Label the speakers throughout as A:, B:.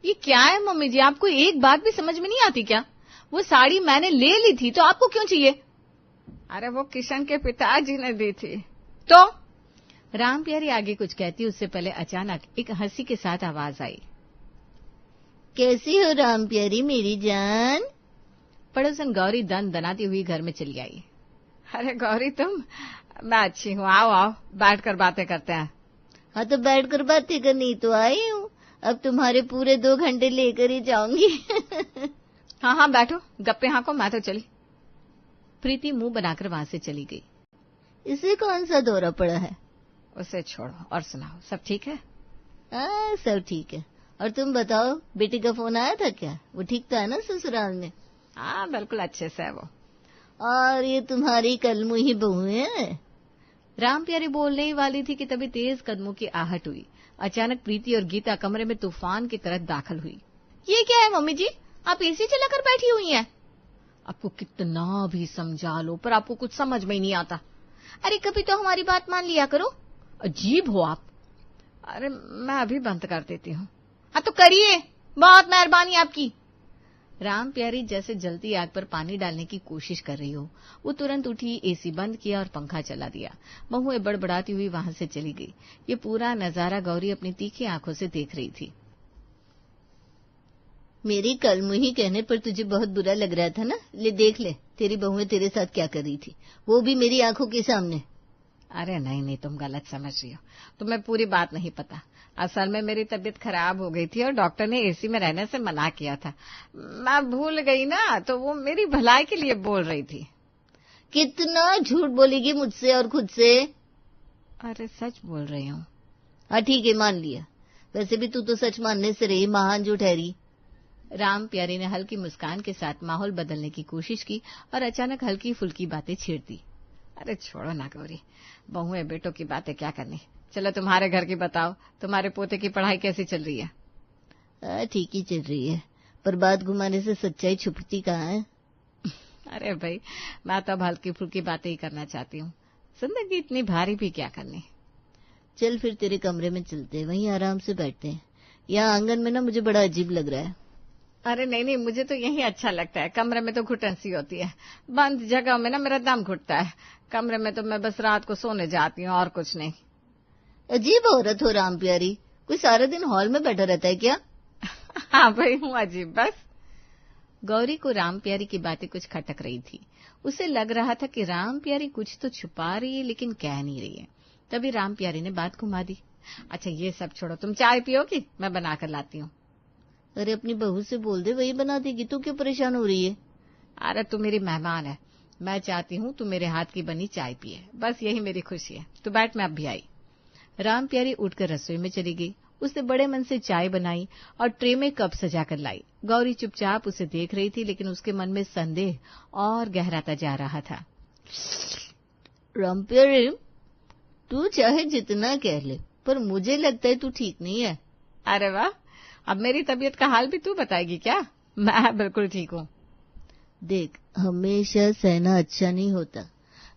A: ये क्या है मम्मी जी, आपको एक बात भी समझ में नहीं आती क्या? वो साड़ी मैंने ले ली थी तो आपको क्यों चाहिए?
B: अरे वो किशन के पिताजी ने दी थी। तो
A: रामप्यारी आगे कुछ कहती उससे पहले अचानक एक हंसी के साथ आवाज आई।
C: कैसी हो रामप्यारी मेरी जान?
A: पड़ोसन गौरी दन दनाती हुई घर में चली आई।
B: अरे गौरी तुम, मैं अच्छी हूँ, आओ आओ बैठकर बातें करते हैं।
C: हाँ तो बैठकर बातें करनी तो आई हूँ, अब तुम्हारे पूरे 2 घंटे लेकर ही जाऊंगी।
B: हाँ हाँ बैठो, गप्पे हाँको, मैं तो चली।
A: प्रीति मुंह बनाकर वहां से चली गई।
C: इसे कौन सा दौरा पड़ा है?
B: उसे छोड़ो और सुनाओ, सब ठीक है?
C: सब ठीक है। और तुम बताओ, बेटी का फोन आया था क्या? वो ठीक था ना ससुराल में?
B: हाँ बिल्कुल अच्छे से है वो।
C: और ये तुम्हारी कलमुही बहू है?
A: रामप्यारी बोलने ही वाली थी कि तभी तेज कदमों की आहट हुई। अचानक प्रीति और गीता कमरे में तूफान की तरह दाखिल हुई। ये क्या है मम्मी जी, आप एसी चलाकर बैठी हुई हैं? आपको कितना भी समझा लो पर आपको कुछ समझ में ही नहीं आता। अरे कभी तो हमारी बात मान लिया करो, अजीब हो आप।
B: अरे मैं अभी बंद कर देती हूँ।
A: हाँ तो करिए, बहुत मेहरबानी आपकी। रामप्यारी जैसे जलती आग पर पानी डालने की कोशिश कर रही हो। वो तुरंत उठी, एसी बंद किया और पंखा चला दिया। बहुएं बड़बड़ाती हुई वहां से चली गई। ये पूरा नजारा गौरी अपनी तीखी आंखों से देख रही थी।
C: मेरी कलमुही कहने पर तुझे बहुत बुरा लग रहा था ना? ले देख ले, तेरी बहुएं तेरे साथ क्या कर रही थी, वो भी मेरी आंखों के सामने।
B: अरे नहीं नहीं, तुम गलत समझ रही हो, तुम्हें पूरी बात नहीं पता। असल में मेरी तबीयत खराब हो गई थी और डॉक्टर ने एसी में रहने से मना किया था। मैं भूल गई ना, तो वो मेरी भलाई के लिए बोल रही थी।
C: कितना झूठ बोलेगी मुझसे और खुद से?
B: अरे सच बोल रही हूँ।
C: हाँ ठीक है, मान लिया। वैसे भी तू तो सच मानने से रही महान जो ठहरी।
A: रामप्यारी ने हल्की मुस्कान के साथ माहौल बदलने की कोशिश की और अचानक हल्की फुल्की बातें छेड़ दी।
B: अरे छोड़ो ना गौरी, बहुएं बेटों की बातें क्या करनी। चलो तुम्हारे घर की बताओ, तुम्हारे पोते की पढ़ाई कैसी चल रही है?
C: ठीक ही चल रही है, पर बात घुमाने से सच्चाई छुपती कहाँ है?
B: अरे भाई, मैं तो अब हल्की फुल्की बातें ही करना चाहती हूँ, जिंदगी इतनी भारी भी क्या करनी।
C: चल फिर तेरे कमरे में चलते हैं, वहीं आराम से बैठते हैं। यहाँ आंगन में ना मुझे बड़ा अजीब लग रहा है।
B: अरे नहीं नहीं, मुझे तो यही अच्छा लगता है। कमरे में तो घुटन सी होती है, बंद जगह में ना मेरा दम घुटता है। कमरे में तो मैं बस रात को सोने जाती हूँ और कुछ नहीं।
C: अजीब औरत हो रामप्यारी, कोई सारा दिन हॉल में बैठा रहता है क्या?
B: हाँ भाई हूँ अजीब बस।
A: गौरी को रामप्यारी की बातें कुछ खटक रही थी। उसे लग रहा था कि रामप्यारी कुछ तो छुपा रही है लेकिन कह नहीं रही है। तभी रामप्यारी ने बात घुमा दी।
B: अच्छा ये सब छोड़ो, तुम चाय पियोगी? मैं बना कर लाती हूँ।
C: अरे अपनी बहू से बोल दे, वही बना देगी, तू क्यों परेशान हो रही है?
B: अरे तू मेरी मेहमान है, मैं चाहती हूँ तू मेरे हाथ की बनी चाय पिए, बस यही मेरी खुशी है। तू बैठ, मैं अब भी आई।
A: रामप्यारी उठकर रसोई में चली गई। उसने बड़े मन से चाय बनाई और ट्रे में कप सजाकर लाई। गौरी चुपचाप उसे देख रही थी, लेकिन उसके मन में संदेह और गहराता जा रहा था।
C: रामप्यारी, तू चाहे जितना कह ले, पर मुझे लगता है तू ठीक नहीं है।
B: अरे वाह, अब मेरी तबीयत का हाल भी तू बताएगी क्या? मैं बिल्कुल ठीक हूँ।
C: देख, हमेशा सहना अच्छा नहीं होता,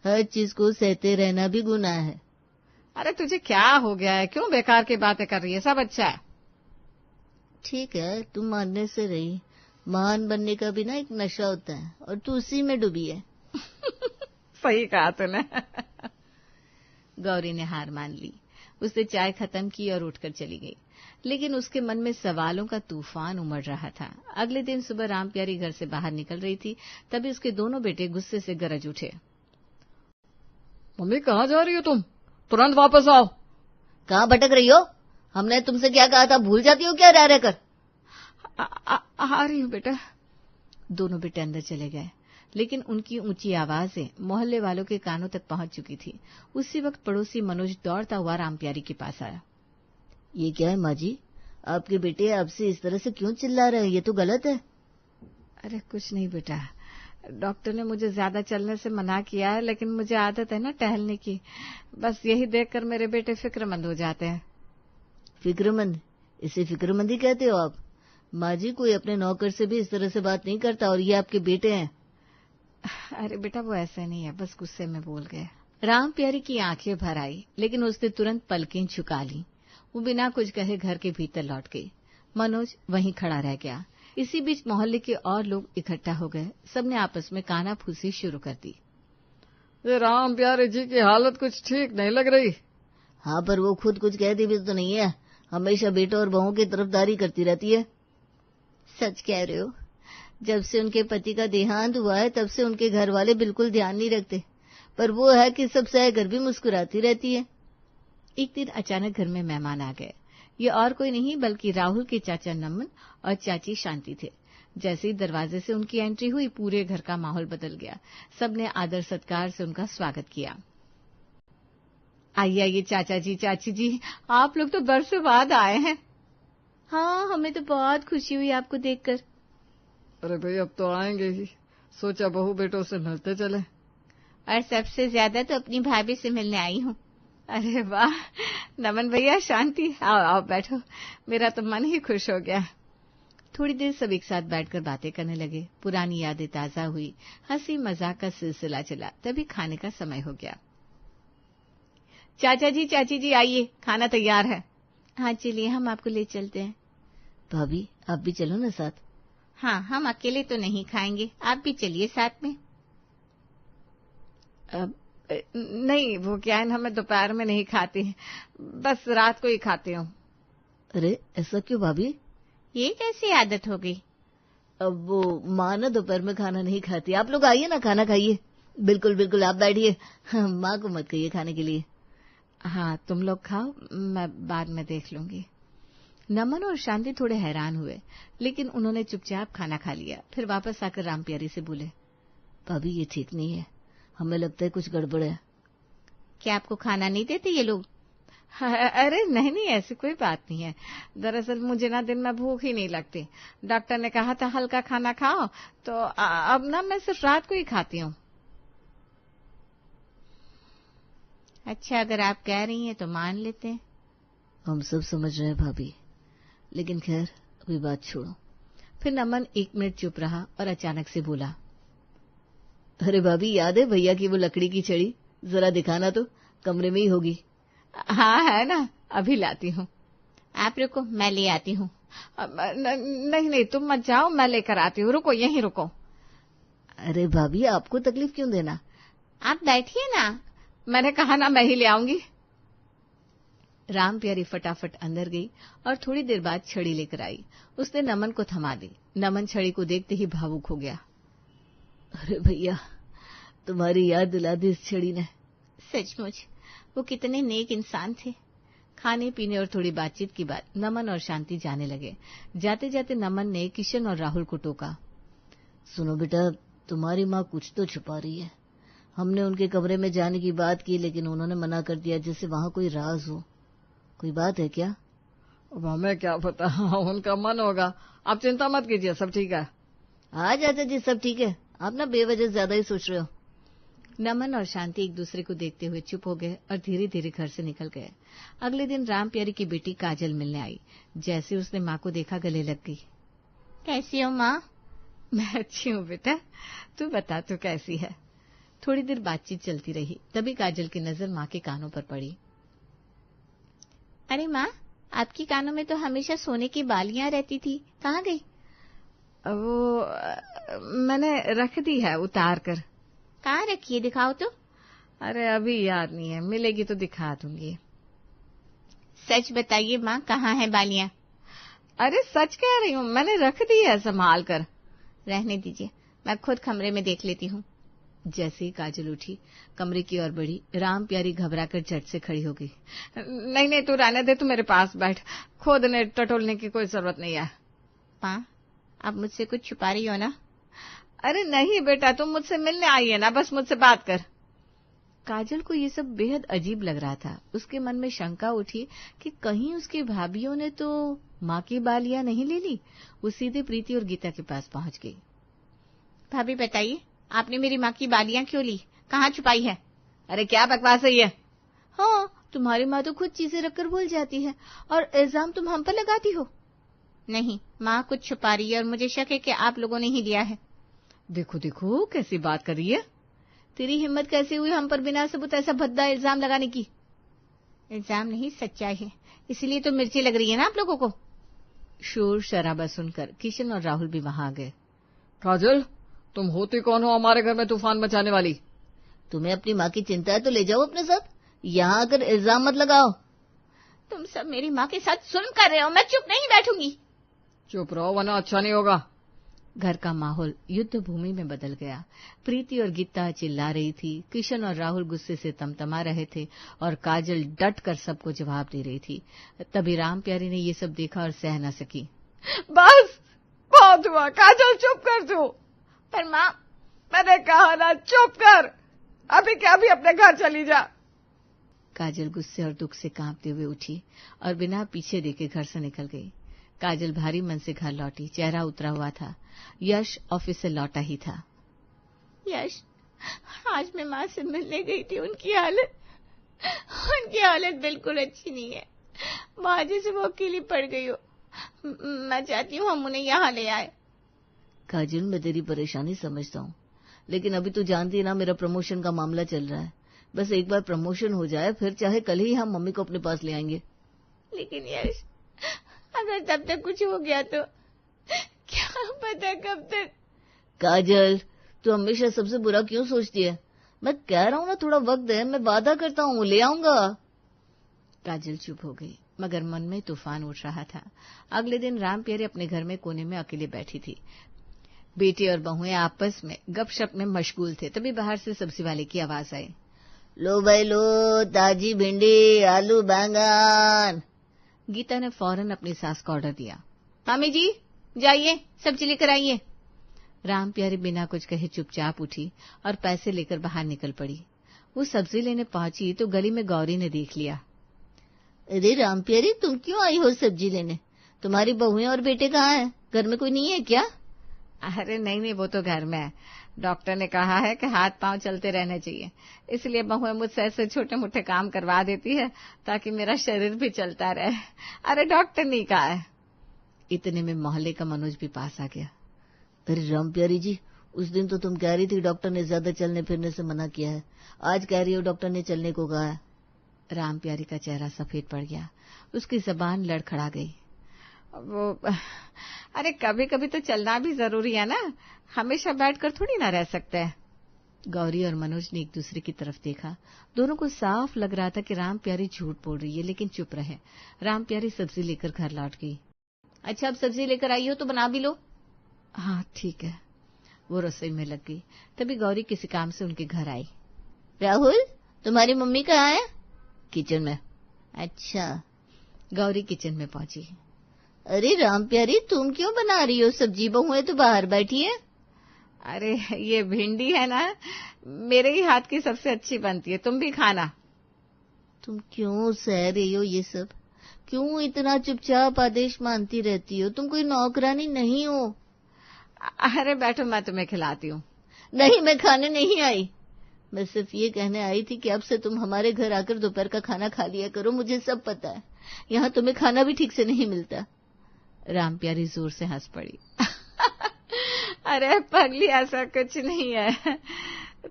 C: हर चीज को सहते रहना भी गुनाह है।
B: अरे तुझे क्या हो गया है, क्यों बेकार की बातें कर रही है? सब अच्छा है।
C: ठीक है, तू मानने से रही, महान बनने का भी ना एक नशा होता है और तू उसी में डूबी है।
B: सही कहा तूने।
A: गौरी ने हार मान ली। उसने चाय खत्म की और उठकर चली गई, लेकिन उसके मन में सवालों का तूफान उमड़ रहा था। अगले दिन सुबह रामप्यारी घर से बाहर निकल रही थी, तभी उसके दोनों बेटे गुस्से से गरज उठे।
B: मम्मी कहाँ जा रही हो तुम? तुरंत वापस आओ।
C: कहाँ भटक रही हो? हमने तुमसे क्या कहा था, भूल जाती हो क्या रह रहकर?
B: आ रही हूँ बेटा।
A: दोनों बेटे अंदर चले गए, लेकिन उनकी ऊंची आवाजें मोहल्ले वालों के कानों तक पहुंच चुकी थी। उसी वक्त पड़ोसी मनोज दौड़ता हुआ रामप्यारी के पास आया।
C: ये क्या है माँ जी, आपके बेटे आपसे इस तरह से क्यों चिल्ला रहे हैं? ये तो गलत है।
B: अरे कुछ नहीं बेटा, डॉक्टर ने मुझे ज्यादा चलने से मना किया है, लेकिन मुझे आदत है ना टहलने की। बस यही देखकर मेरे बेटे फिक्रमंद हो जाते हैं।
C: फिक्रमंद? इसे फिक्रमंदी कहते हो आप? माँ जी, कोई अपने नौकर से भी इस तरह से बात नहीं करता, और ये आपके बेटे हैं।
B: अरे बेटा वो ऐसे नहीं है, बस गुस्से में बोल गए।
A: रामप्यारी की आंखें भर आई, लेकिन उसने तुरंत पलकें झुका ली। वो बिना कुछ कहे घर के भीतर लौट गई। मनोज वहीं खड़ा रह गया। इसी बीच मोहल्ले के और लोग इकट्ठा हो गए। सबने आपस में कानाफूसी शुरू कर दी।
B: ये राम प्यारे जी की हालत कुछ ठीक नहीं लग रही।
C: हाँ, पर वो खुद कुछ कहती भी तो नहीं है, हमेशा बेटों और बहुओं की तरफदारी करती रहती है। सच कह रहे हो, जब से उनके पति का देहांत हुआ है तब से उनके घर वाले बिल्कुल ध्यान नहीं रखते, पर वो है कि सब सहकर भी मुस्कुराती रहती है।
A: एक दिन अचानक घर में मेहमान आ गए। ये और कोई नहीं बल्कि राहुल के चाचा नमन और चाची शांति थे। जैसे ही दरवाजे से उनकी एंट्री हुई, पूरे घर का माहौल बदल गया। सबने आदर सत्कार से उनका स्वागत किया। आइए आइए चाचा जी, चाची जी, आप लोग तो बरसों बाद आए हैं। हाँ, हमें तो बहुत खुशी हुई आपको देखकर।
B: अरे भाई, अब तो आएंगे ही, सोचा बहू बेटों से मिलते चले।
A: और सबसे ज्यादा तो अपनी भाभी से मिलने आई हूँ। अरे वाह नमन भैया, शांति, आओ आओ बैठो, मेरा तो मन ही खुश हो गया। थोड़ी देर सब एक साथ बैठकर बातें करने लगे। पुरानी यादें ताजा हुई, हंसी मजाक का सिलसिला चला। तभी खाने का समय हो गया। चाचा जी, चाची जी, आइए, खाना तैयार है। हाँ चलिए, हम आपको ले चलते हैं।
C: भाभी, आप भी चलो ना साथ।
A: हाँ, हम अकेले तो नहीं खाएंगे, आप भी चलिए साथ में। नहीं, वो क्या है, हमें दोपहर में नहीं खाते, बस रात को ही खाते हूँ।
C: अरे ऐसा क्यों भाभी?
A: ये कैसी आदत हो गई?
C: अब वो माँ ना दोपहर में खाना नहीं खाती। आप लोग आइए ना, खाना खाइए। बिल्कुल बिल्कुल, आप बैठिए, माँ को मत कहिए खाने के लिए।
A: हाँ, तुम लोग खाओ, मैं बाद में देख लूंगी। नमन और शांति थोड़े हैरान हुए, लेकिन उन्होंने चुपचाप खाना खा लिया। फिर वापस आकर राम प्यारी से बोले,
C: भाभी ये ठीक नहीं है, हमें लगता है कुछ गड़बड़ है।
A: क्या आपको खाना नहीं देते ये लोग? अरे नहीं नहीं, ऐसी कोई बात नहीं है। दरअसल मुझे ना दिन में भूख ही नहीं लगती। डॉक्टर ने कहा था हल्का खाना खाओ, तो अब ना मैं सिर्फ रात को ही खाती हूँ। अच्छा, अगर आप कह रही हैं तो मान लेते हैं।
C: हम सब समझ रहे हैं भाभी, लेकिन खैर अभी बात छोड़ो।
A: फिर नमन 1 मिनट चुप रहा और अचानक से बोला,
C: अरे भाभी, याद है भैया की वो लकड़ी की छड़ी? जरा दिखाना तो, कमरे में ही होगी।
A: हाँ है ना, अभी लाती हूँ। आप रुको, मैं ले आती हूँ। नहीं नहीं, तुम मत जाओ, मैं लेकर आती हूँ। रुको, यहीं रुको।
C: अरे भाभी, आपको तकलीफ क्यों देना?
A: आप बैठिए ना, मैंने कहा ना मैं ही ले आऊंगी। राम प्यारी फटाफट अंदर गई और थोड़ी देर बाद छड़ी लेकर आई। उसने नमन को थमा दी। नमन छड़ी को देखते ही भावुक हो गया।
C: अरे भैया, तुम्हारी याद दिला दी इस छड़ी ने।
A: सचमुच वो कितने नेक इंसान थे। खाने पीने और थोड़ी बातचीत के बाद नमन और शांति जाने लगे। जाते जाते नमन ने किशन और राहुल को टोका,
C: सुनो बेटा, तुम्हारी माँ कुछ तो छुपा रही है। हमने उनके कमरे में जाने की बात की, लेकिन उन्होंने मना कर दिया, जैसे वहां कोई राज हो। कोई बात है क्या?
B: अब हमें क्या पता, उनका मन होगा। आप चिंता मत कीजिए, सब ठीक है।
C: हाँ चाचा जी, सब ठीक है। आप ना बेवजह ज्यादा ही सोच रहे हो।
A: नमन और शांति एक दूसरे को देखते हुए चुप हो गए और धीरे धीरे घर से निकल गए। अगले दिन राम प्यारी की बेटी काजल मिलने आई। जैसे उसने माँ को देखा, गले लग गई। कैसी हो माँ? मैं अच्छी हूँ बेटा, तू बता तू कैसी है? थोड़ी देर बातचीत चलती रही। तभी काजल की नजर माँ के कानों पर पड़ी। अरे माँ, आपकी कानों में तो हमेशा सोने की बालियां रहती थी, कहाँ गई?
B: वो मैंने रख दी है उतार कर।
A: कहाँ रखी है, दिखाओ तो।
B: अरे अभी याद नहीं है, मिलेगी तो दिखा दूंगी।
A: सच बताइए माँ, कहाँ है बालियां?
B: अरे सच कह रही हूँ, मैंने रख दी है संभाल कर।
A: रहने दीजिए, मैं खुद कमरे में देख लेती हूँ। जैसे ही काजल उठी, कमरे की ओर बढ़ी, राम प्यारी घबराकर झट से खड़ी हो गई।
B: नहीं नहीं, तू रहने दे, तू मेरे पास बैठ, खोदने टटोलने की कोई जरूरत नहीं है।
A: माँ, आप मुझसे कुछ छुपा रही हो ना?
B: अरे नहीं बेटा, तुम मुझसे मिलने आई है ना, बस मुझसे बात कर।
A: काजल को ये सब बेहद अजीब लग रहा था। उसके मन में शंका उठी कि कहीं उसकी भाभीियों ने तो माँ की बालियां नहीं ले ली। वो सीधे प्रीति और गीता के पास पहुंच गई। भाभी बताइए, आपने मेरी माँ की बालियां क्यों ली? कहाँ छुपाई है?
B: अरे क्या बकवास है ये?
A: हाँ, तुम्हारी माँ तो खुद चीजें रखकर भूल जाती है और इल्जाम तुम हम पर लगाती हो। नहीं, माँ कुछ छुपा रही है और मुझे शक है कि आप लोगों ने ही लिया है।
B: देखो देखो कैसी बात कर रही है।
A: तेरी हिम्मत कैसे हुई हम पर बिना सबूत ऐसा भद्दा इल्जाम लगाने की? इल्जाम नहीं, सच्चाई है, इसलिए तो मिर्ची लग रही है ना आप लोगों को। शोर शराबा सुनकर किशन और राहुल भी वहां आ गए।
B: काजल, तुम होती कौन हो हमारे घर में तूफान मचाने वाली?
C: तुम्हें अपनी माँ की चिंता है तो ले जाओ अपने साथ, यहाँ आकर इल्जाम मत लगाओ।
A: तुम सब मेरी माँ के साथ जुल्म कर रहे हो, मैं चुप नहीं बैठूंगी।
B: चुप रहो वरना अच्छा नहीं होगा।
A: घर का माहौल युद्ध भूमि में बदल गया। प्रीति और गीता चिल्ला रही थी, किशन और राहुल गुस्से से तमतमा रहे थे और काजल डट कर सबको जवाब दे रही थी। तभी राम प्यारी ने ये सब देखा और सह न सकी।
B: बस बहुत हुआ, काजल चुप कर तू।
A: पर माँ,
B: मैंने कहा ना चुप कर, अभी क्या भी अपने घर चली जा।
A: काजल गुस्से और दुख से कांपते हुए उठी और बिना पीछे देखे घर से निकल गई। काजल भारी मन से घर लौटी, चेहरा उतरा हुआ था। यश ऑफिस से लौटा ही था। यश, आज मैं माँ से मिलने गई थी, उनकी हालत बिल्कुल अच्छी नहीं है। माँ जैसे वो अकेली पड़ गई हो, मैं चाहती हूँ हम उन्हें यहाँ ले आए।
C: काजल, मैं तेरी परेशानी समझता हूँ, लेकिन अभी तो जानती है ना मेरा प्रमोशन का मामला चल रहा है। बस एक बार प्रमोशन हो जाए, फिर चाहे कल ही हम मम्मी को अपने पास ले आएंगे।
A: लेकिन यश, अगर तब तक कुछ हो गया तो क्या पता कब तक।
C: काजल, तू हमेशा सबसे बुरा क्यों सोचती है? मैं कह रहा हूँ ना, थोड़ा वक्त है, मैं वादा करता हूँ ले आऊंगा।
A: काजल चुप हो गई, मगर मन में तूफान उठ रहा था। अगले दिन राम प्यारी अपने घर में कोने में अकेले बैठी थी। बेटे और बहुएं आपस में गपशप में मशगूल थे। तभी बाहर से सब्जी वाले की आवाज आई।
C: लो भाई लो, ताजी भिंडी, आलू, बैंगन।
A: गीता ने फौरन अपनी सास को ऑर्डर दिया। मामी जी, जाइए सब्जी लेकर आइए। राम प्यारी बिना कुछ कहे चुपचाप उठी और पैसे लेकर बाहर निकल पड़ी। वो सब्जी लेने पहुंची तो गली में गौरी ने देख लिया।
C: अरे राम प्यारी, तुम क्यों आई हो सब्जी लेने? तुम्हारी बहुएं और बेटे कहाँ हैं? घर में कोई नहीं है क्या?
B: अरे नहीं, वो तो घर में है। डॉक्टर ने कहा है कि हाथ पांव चलते रहने चाहिए, इसलिए बहुएं मुझसे ऐसे छोटे मोटे काम करवा देती है ताकि मेरा शरीर भी चलता रहे। अरे डॉक्टर नहीं कहा है।
A: इतने में मोहल्ले का मनोज भी पास आ गया।
C: अरे राम प्यारी जी, उस दिन तो तुम कह रही थी डॉक्टर ने ज्यादा चलने फिरने से मना किया है, आज कह रही हो डॉक्टर ने चलने को कहा है।
A: राम प्यारी का चेहरा सफेद पड़ गया, उसकी जबान लड़खड़ा गई।
B: अरे कभी कभी तो चलना भी जरूरी है ना, हमेशा बैठकर थोड़ी ना रह सकते हैं।
A: गौरी और मनोज ने एक दूसरे की तरफ देखा। दोनों को साफ लग रहा था कि राम प्यारी झूठ बोल रही है, लेकिन चुप रहे। राम प्यारी सब्जी लेकर घर लौट गई। अच्छा, अब सब्जी लेकर आई हो तो बना भी लो। हाँ ठीक है। वो रसोई में लग गई। तभी गौरी किसी काम से उनके घर आई।
C: राहुल, तुम्हारी मम्मी कहाँ है?
A: किचन में।
C: अच्छा।
A: गौरी किचन में पहुंची।
C: अरे राम प्यारी, तुम क्यों बना रही हो सब्जी? बहुएं तो बाहर बैठी है।
B: अरे ये भिंडी है ना, मेरे ही हाथ की सबसे अच्छी बनती है, तुम भी खाना।
C: तुम क्यों सह रही हो ये सब? क्यों इतना चुपचाप आदेश मानती रहती हो? तुम कोई नौकरानी नहीं हो।
B: अरे बैठो, मैं तुम्हें खिलाती हूँ।
C: नहीं, मैं खाने नहीं आई। मैं सिर्फ ये कहने आई थी कि अब से तुम हमारे घर आकर दोपहर का खाना खा लिया करो, मुझे सब पता है। यहाँ तुम्हें खाना भी ठीक से नहीं मिलता।
A: राम प्यारी जोर से हंस पड़ी।
B: अरे पगली, ऐसा कुछ नहीं है,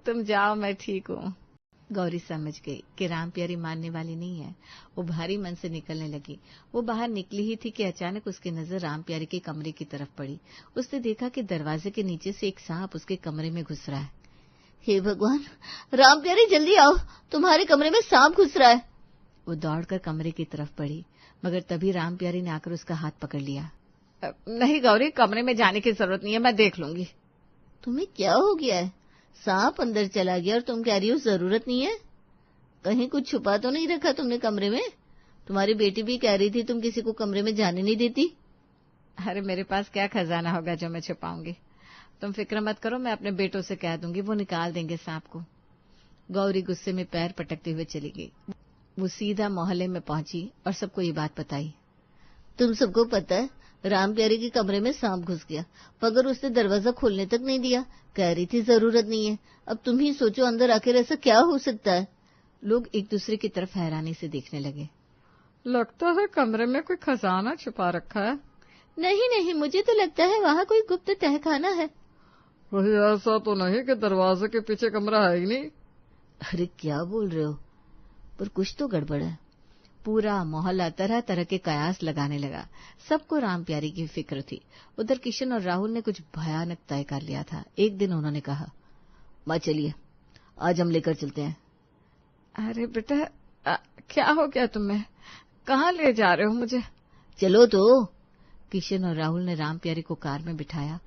B: तुम जाओ, मैं ठीक हूँ।
A: गौरी समझ गई कि राम प्यारी मानने वाली नहीं है। वो भारी मन से निकलने लगी। वो बाहर निकली ही थी कि अचानक उसकी नजर राम प्यारी के कमरे की तरफ पड़ी। उसने देखा कि दरवाजे के नीचे से एक सांप उसके कमरे में घुस रहा है।
C: हे भगवान, राम प्यारी जल्दी आओ, तुम्हारे कमरे में सांप घुस रहा है।
A: वो दौड़कर कमरे की तरफ बढ़ी, मगर तभी राम प्यारी ने आकर उसका हाथ पकड़ लिया।
B: नहीं गौरी, कमरे में जाने की जरूरत नहीं है, मैं देख लूंगी।
C: तुम्हें क्या हो गया है? सांप अंदर चला गया और तुम कह रही हो जरूरत नहीं है? कहीं कुछ छुपा तो नहीं रखा तुमने कमरे में? तुम्हारी बेटी भी कह रही थी तुम किसी को कमरे में जाने नहीं देती।
B: अरे मेरे पास क्या खजाना होगा जो मैं छुपाऊंगी। तुम फिक्र मत करो, मैं अपने बेटों से कह दूंगी, वो निकाल देंगे सांप को।
A: गौरी गुस्से में पैर पटकते हुए चली गई। वो सीधा मोहल्ले में पहुंची और सबको ये बात बताई।
C: तुम सबको पता है राम प्यारी के कमरे में सांप घुस गया, मगर उसने दरवाजा खोलने तक नहीं दिया। कह रही थी जरूरत नहीं है। अब तुम ही सोचो अंदर आखिर ऐसा क्या हो सकता है।
A: लोग एक दूसरे की तरफ हैरानी से देखने लगे।
B: लगता है कमरे में कोई खजाना छुपा रखा है।
C: नहीं नहीं, मुझे तो लगता है वहाँ कोई गुप्त तहखाना है।
B: वही ऐसा तो नहीं कि दरवाजे के पीछे कमरा है ही नहीं।
C: अरे क्या बोल रहे हो? पर कुछ तो गड़बड़ है।
A: पूरा मोहल्ला तरह तरह के कयास लगाने लगा। सबको राम प्यारी की फिक्र थी। उधर किशन और राहुल ने कुछ भयानक तय कर लिया था। एक दिन उन्होंने कहा, माँ चलिए आज हम लेकर चलते हैं।
B: अरे बेटा क्या हो गया तुम्हें? कहाँ ले जा रहे हो मुझे?
A: चलो तो। किशन और राहुल ने राम प्यारी को कार में बिठाया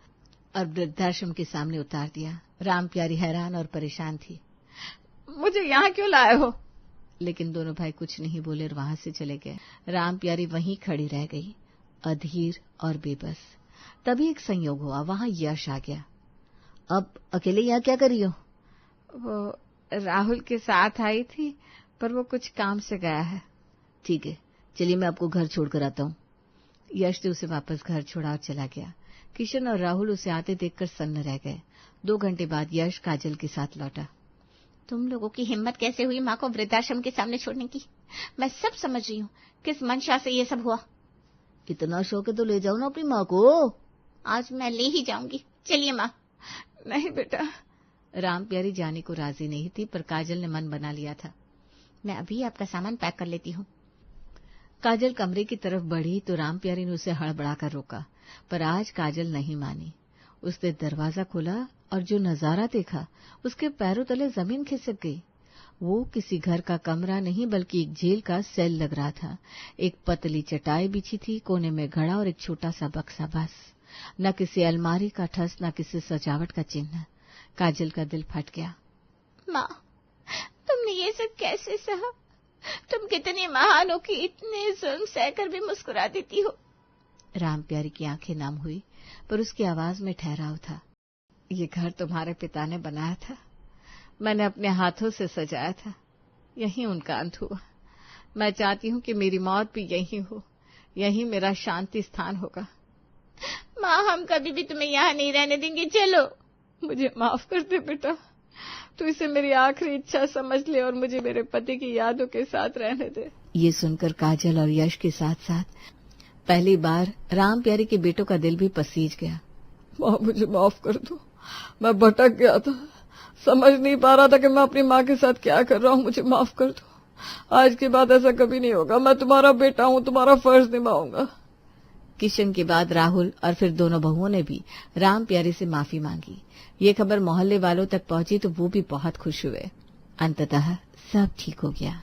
A: और वृद्धाश्रम के सामने उतार दिया। राम प्यारी हैरान और परेशान थी।
B: मुझे यहाँ क्यों लाए हो?
A: लेकिन दोनों भाई कुछ नहीं बोले और वहां से चले गए। राम प्यारी वहीं खड़ी रह गई, अधीर और बेबस। तभी एक संयोग हुआ, वहां यश आ गया। अब अकेले यहाँ क्या कर रही हो?
B: वो राहुल के साथ आई थी, पर वो कुछ काम से गया है।
A: ठीक है, चलिए मैं आपको घर छोड़कर आता हूँ। यश ने उसे वापस घर छोड़ा और चला गया। किशन और राहुल उसे आते देखकर सन्न रह गए। 2 घंटे बाद यश काजल के साथ लौटा।
C: तुम लोगों की हिम्मत कैसे हुई माँ को वृद्धाश्रम के सामने छोड़ने की? मैं सब समझ रही हूँ, किस मंशा से ये सब हुआ।
A: इतना शौक है तो ले जाओ ना अपनी माँ को।
C: आज मैं ले ही जाऊंगी, चलिए माँ।
B: नहीं बेटा।
A: राम प्यारी जाने को राजी नहीं थी, पर काजल ने मन बना लिया था।
C: मैं अभी आपका सामान पैक कर लेती हूँ।
A: काजल कमरे की तरफ बढ़ी तो राम प्यारी ने उसे हड़बड़ाकर रोका, पर आज काजल नहीं मानी। उसने दरवाजा खोला और जो नजारा देखा उसके पैरों तले जमीन खिसक गई। वो किसी घर का कमरा नहीं बल्कि एक जेल का सेल लग रहा था। एक पतली चटाई बिछी थी, कोने में घड़ा और एक छोटा सा बक्सा, बस। न किसी अलमारी का ठस, न किसी सजावट का चिन्ह। काजल का दिल फट गया।
C: माँ, तुमने ये सब कैसे सहा? तुम कितनी महान हो कि इतने जुल्म सहकर भी मुस्कुरा देती हो।
A: राम प्यारी की आंखें नम हुई, पर उसकी आवाज में ठहराव था।
B: ये घर तुम्हारे पिता ने बनाया था, मैंने अपने हाथों से सजाया था, यही उनका अंत हुआ। मैं चाहती हूँ कि मेरी मौत भी यही हो, यही मेरा शांति स्थान होगा।
C: माँ, हम कभी भी तुम्हें यहाँ नहीं रहने देंगे, चलो।
B: मुझे माफ कर दे बेटा, तू इसे मेरी आखिरी इच्छा समझ ले और मुझे मेरे पति की यादों के साथ रहने दे।
A: ये सुनकर काजल और यश के साथ साथ पहली बार राम प्यारी के बेटों का दिल भी पसीज गया।
B: माँ मुझे माफ कर दो, मैं भटक गया था, समझ नहीं पा रहा था कि मैं अपनी माँ के साथ क्या कर रहा हूँ, मुझे माफ कर दो। आज के बाद ऐसा कभी नहीं होगा, मैं तुम्हारा बेटा हूँ, तुम्हारा फर्ज निभाऊंगा।
A: किशन के बाद राहुल और फिर दोनों बहुओं ने भी राम प्यारी से माफी मांगी। ये खबर मोहल्ले वालों तक पहुंची तो वो भी बहुत खुश हुए। अंततः सब ठीक हो गया।